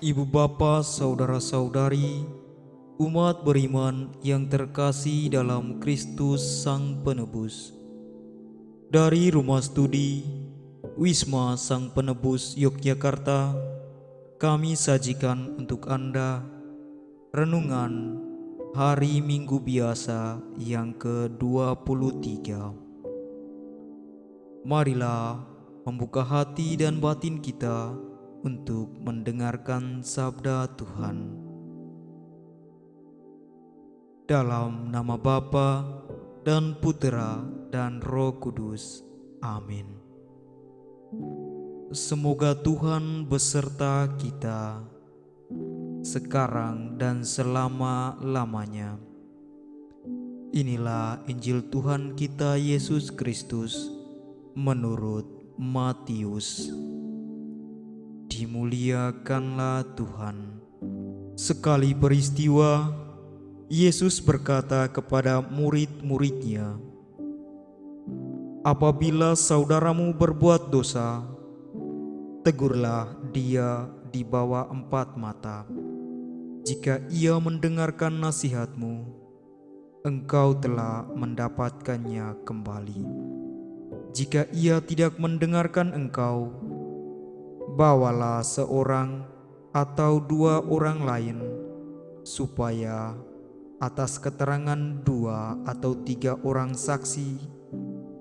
Ibu bapa, saudara-saudari, umat beriman yang terkasih dalam Kristus Sang Penebus. Dari Rumah Studi Wisma Sang Penebus Yogyakarta, kami sajikan untuk Anda renungan Hari Minggu Biasa yang ke-23. Marilah membuka hati dan batin kita untuk mendengarkan sabda Tuhan. Dalam nama Bapa dan Putera dan Roh Kudus. Amin. Semoga Tuhan beserta kita sekarang dan selama-lamanya. Inilah Injil Tuhan kita Yesus Kristus menurut Matius. Dimuliakanlah Tuhan. Sekali peristiwa, Yesus berkata kepada murid-muridnya, "Apabila saudaramu berbuat dosa, tegurlah dia di bawah 4 mata. Jika ia mendengarkan nasihatmu, engkau telah mendapatkannya kembali. Jika ia tidak mendengarkan engkau, bawalah seorang atau 2 orang lain, supaya atas keterangan 2 atau 3 orang saksi,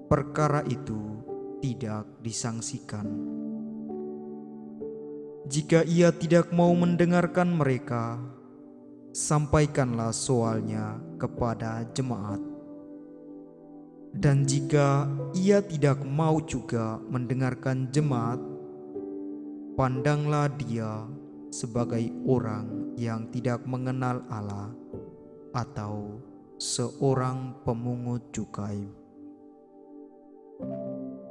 perkara itu tidak disangsikan. Jika ia tidak mau mendengarkan mereka, sampaikanlah soalnya kepada jemaat. Dan jika ia tidak mau juga mendengarkan jemaat, pandanglah dia sebagai orang yang tidak mengenal Allah atau seorang pemungut cukai.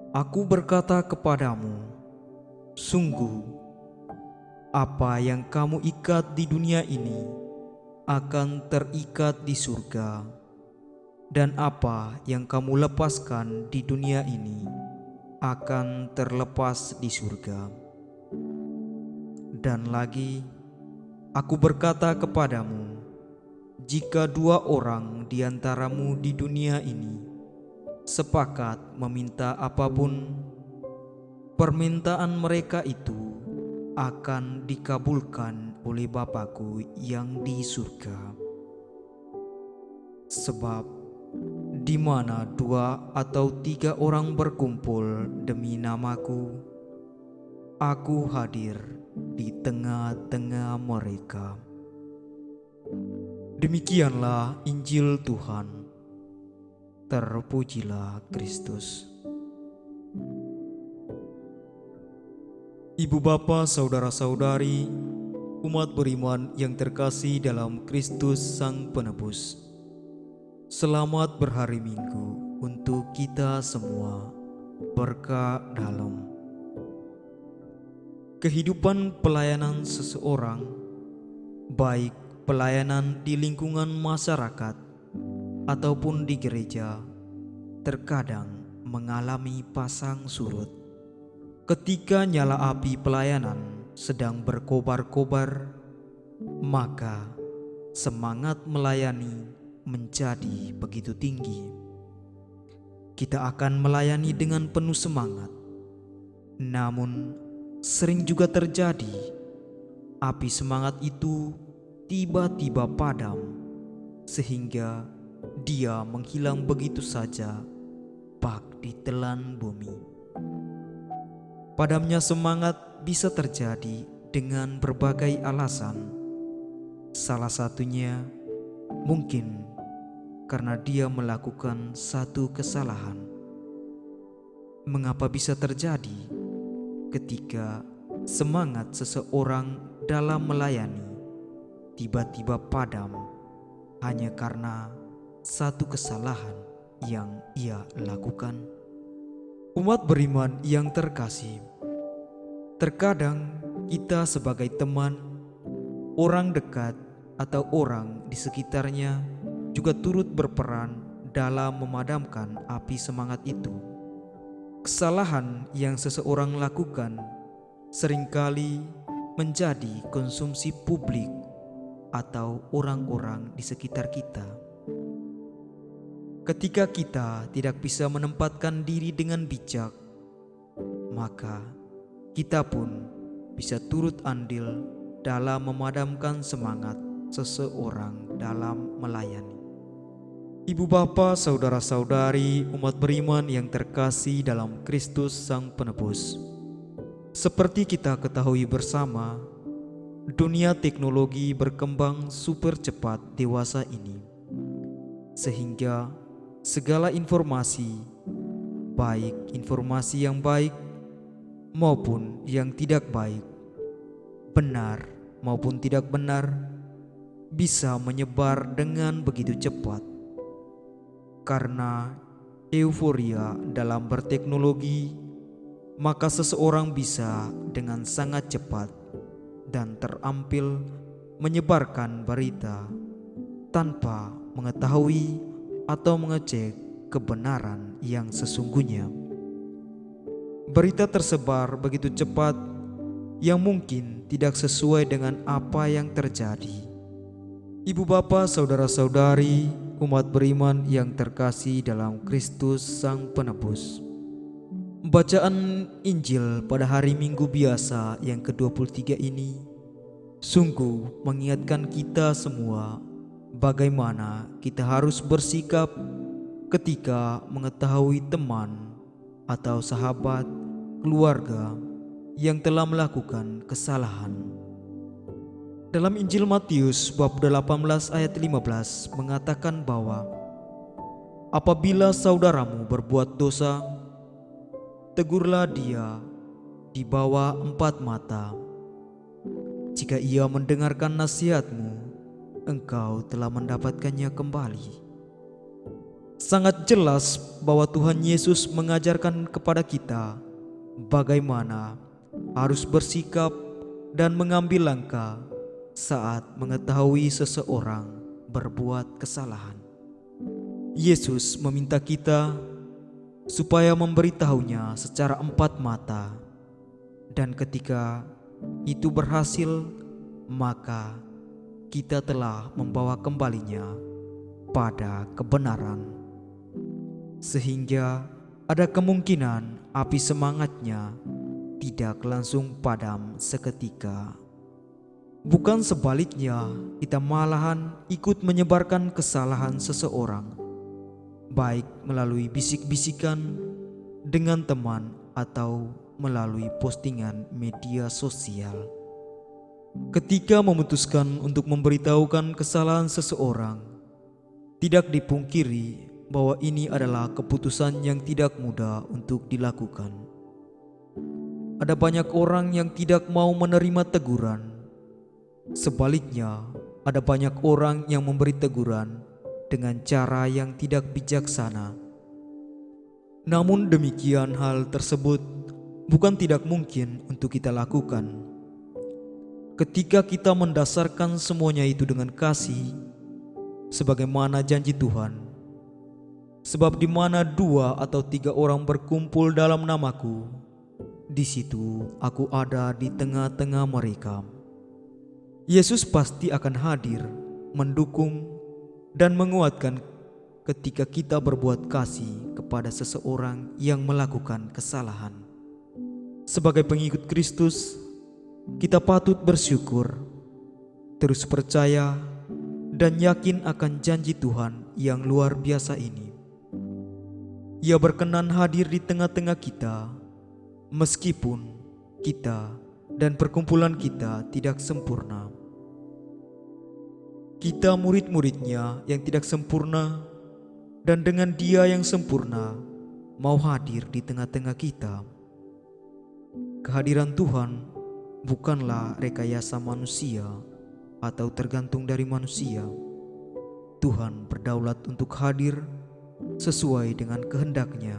Aku berkata kepadamu, sungguh, apa yang kamu ikat di dunia ini akan terikat di surga, dan apa yang kamu lepaskan di dunia ini akan terlepas di surga. Dan lagi, aku berkata kepadamu, jika 2 orang di antaramu di dunia ini sepakat meminta apapun, permintaan mereka itu akan dikabulkan oleh Bapa-Ku yang di surga. Sebab di mana 2 atau 3 orang berkumpul demi nama-Ku, Aku hadir di tengah-tengah mereka." Demikianlah Injil Tuhan. Terpujilah Kristus. Ibu bapa, saudara-saudari, umat beriman yang terkasih dalam Kristus Sang Penebus. Selamat berhari Minggu untuk kita semua. Berkah dalam kehidupan pelayanan seseorang, baik pelayanan di lingkungan masyarakat ataupun di gereja, terkadang mengalami pasang surut. Ketika nyala api pelayanan sedang berkobar-kobar, maka semangat melayani menjadi begitu tinggi. Kita akan melayani dengan penuh semangat, namun sering juga terjadi api semangat itu tiba-tiba padam, sehingga dia menghilang begitu saja bak ditelan bumi. Padamnya semangat bisa terjadi dengan berbagai alasan. Salah satunya mungkin karena dia melakukan satu kesalahan. Mengapa bisa terjadi? Ketika semangat seseorang dalam melayani tiba-tiba padam hanya karena satu kesalahan yang ia lakukan. Umat beriman yang terkasih, terkadang kita sebagai teman, orang dekat, atau orang di sekitarnya juga turut berperan dalam memadamkan api semangat itu. Kesalahan yang seseorang lakukan seringkali menjadi konsumsi publik atau orang-orang di sekitar kita. Ketika kita tidak bisa menempatkan diri dengan bijak, maka kita pun bisa turut andil dalam memadamkan semangat seseorang dalam melayani. Ibu bapa, saudara-saudari, umat beriman yang terkasih dalam Kristus Sang Penebus, seperti kita ketahui bersama, dunia teknologi berkembang super cepat dewasa ini, sehingga segala informasi, baik informasi yang baik maupun yang tidak baik, benar maupun tidak benar, bisa menyebar dengan begitu cepat. Karena euforia dalam berteknologi, maka seseorang bisa dengan sangat cepat dan terampil menyebarkan berita tanpa mengetahui atau mengecek kebenaran yang sesungguhnya. Berita tersebar begitu cepat yang mungkin tidak sesuai dengan apa yang terjadi. Ibu bapa, saudara-saudari, umat beriman yang terkasih dalam Kristus Sang Penebus, bacaan Injil pada hari Minggu biasa yang ke-23 ini sungguh mengingatkan kita semua bagaimana kita harus bersikap ketika mengetahui teman atau sahabat, keluarga yang telah melakukan kesalahan. Dalam Injil Matius bab 18 ayat 15 mengatakan bahwa apabila saudaramu berbuat dosa, tegurlah dia di bawah 4 mata. Jika ia mendengarkan nasihatmu, engkau telah mendapatkannya kembali. Sangat jelas bahwa Tuhan Yesus mengajarkan kepada kita bagaimana harus bersikap dan mengambil langkah saat mengetahui seseorang berbuat kesalahan. Yesus meminta kita supaya memberitahunya secara 4 mata, dan ketika itu berhasil, maka kita telah membawa kembalinya pada kebenaran, sehingga ada kemungkinan api semangatnya tidak langsung padam seketika. Bukan sebaliknya, kita malahan ikut menyebarkan kesalahan seseorang, baik melalui bisik-bisikan dengan teman atau melalui postingan media sosial. Ketika memutuskan untuk memberitahukan kesalahan seseorang, tidak dipungkiri bahwa ini adalah keputusan yang tidak mudah untuk dilakukan. Ada banyak orang yang tidak mau menerima teguran. Sebaliknya, ada banyak orang yang memberi teguran dengan cara yang tidak bijaksana. Namun demikian, hal tersebut bukan tidak mungkin untuk kita lakukan. Ketika kita mendasarkan semuanya itu dengan kasih, sebagaimana janji Tuhan, sebab di mana 2 atau 3 orang berkumpul dalam namaku, di situ aku ada di tengah-tengah mereka. Yesus pasti akan hadir, mendukung, dan menguatkan ketika kita berbuat kasih kepada seseorang yang melakukan kesalahan. Sebagai pengikut Kristus, kita patut bersyukur, terus percaya, dan yakin akan janji Tuhan yang luar biasa ini. Ia berkenan hadir di tengah-tengah kita, meskipun kita dan perkumpulan kita tidak sempurna. Kita murid-muridnya yang tidak sempurna, dan dengan Dia yang sempurna mau hadir di tengah-tengah kita. Kehadiran Tuhan bukanlah rekayasa manusia atau tergantung dari manusia. Tuhan berdaulat untuk hadir sesuai dengan kehendaknya,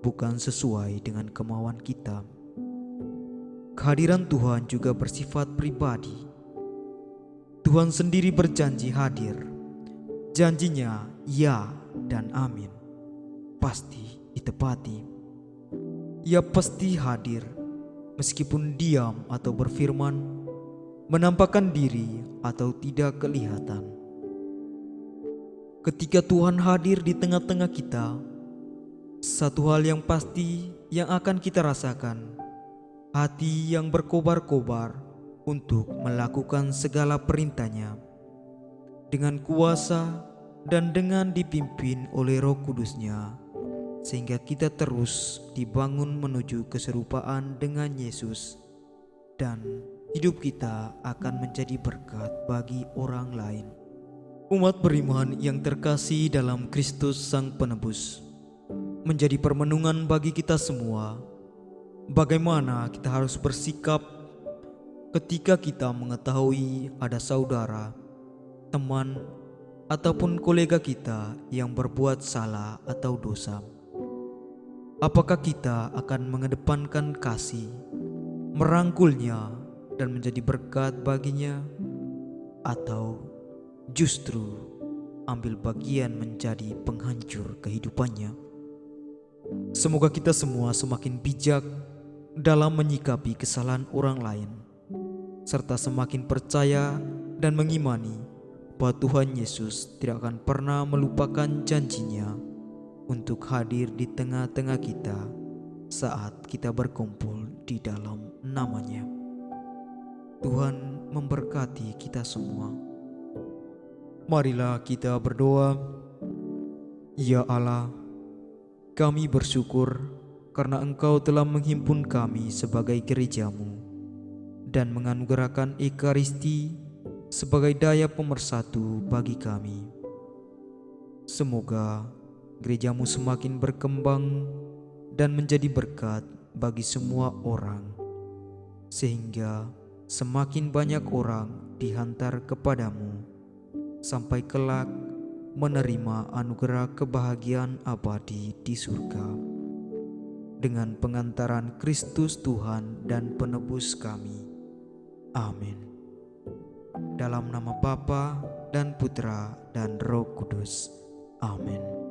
bukan sesuai dengan kemauan kita. Kehadiran Tuhan juga bersifat pribadi. Tuhan sendiri berjanji hadir. Janjinya ya dan amin, pasti ditepati. Ia pasti hadir, meskipun diam atau berfirman, menampakkan diri atau tidak kelihatan. Ketika Tuhan hadir di tengah-tengah kita, satu hal yang pasti yang akan kita rasakan, hati yang berkobar-kobar untuk melakukan segala perintahnya dengan kuasa dan dengan dipimpin oleh Roh Kudus-Nya, sehingga kita terus dibangun menuju keserupaan dengan Yesus, dan hidup kita akan menjadi berkat bagi orang lain. Umat beriman yang terkasih dalam Kristus Sang Penebus, menjadi permenungan bagi kita semua bagaimana kita harus bersikap ketika kita mengetahui ada saudara, teman, ataupun kolega kita yang berbuat salah atau dosa. Apakah kita akan mengedepankan kasih, merangkulnya dan menjadi berkat baginya, atau justru ambil bagian menjadi penghancur kehidupannya? Semoga kita semua semakin bijak dalam menyikapi kesalahan orang lain, serta semakin percaya dan mengimani bahwa Tuhan Yesus tidak akan pernah melupakan janjinya untuk hadir di tengah-tengah kita saat kita berkumpul di dalam nama-Nya. Tuhan memberkati kita semua. Marilah kita berdoa. Ya Allah, kami bersyukur karena Engkau telah menghimpun kami sebagai gereja-Mu dan menganugerahkan Ekaristi sebagai daya pemersatu bagi kami. Semoga gereja-Mu semakin berkembang dan menjadi berkat bagi semua orang, sehingga semakin banyak orang dihantar kepadamu sampai kelak menerima anugerah kebahagiaan abadi di surga dengan pengantaran Kristus Tuhan dan Penebus kami. Amin. Dalam nama Bapa dan Putra dan Roh Kudus. Amin.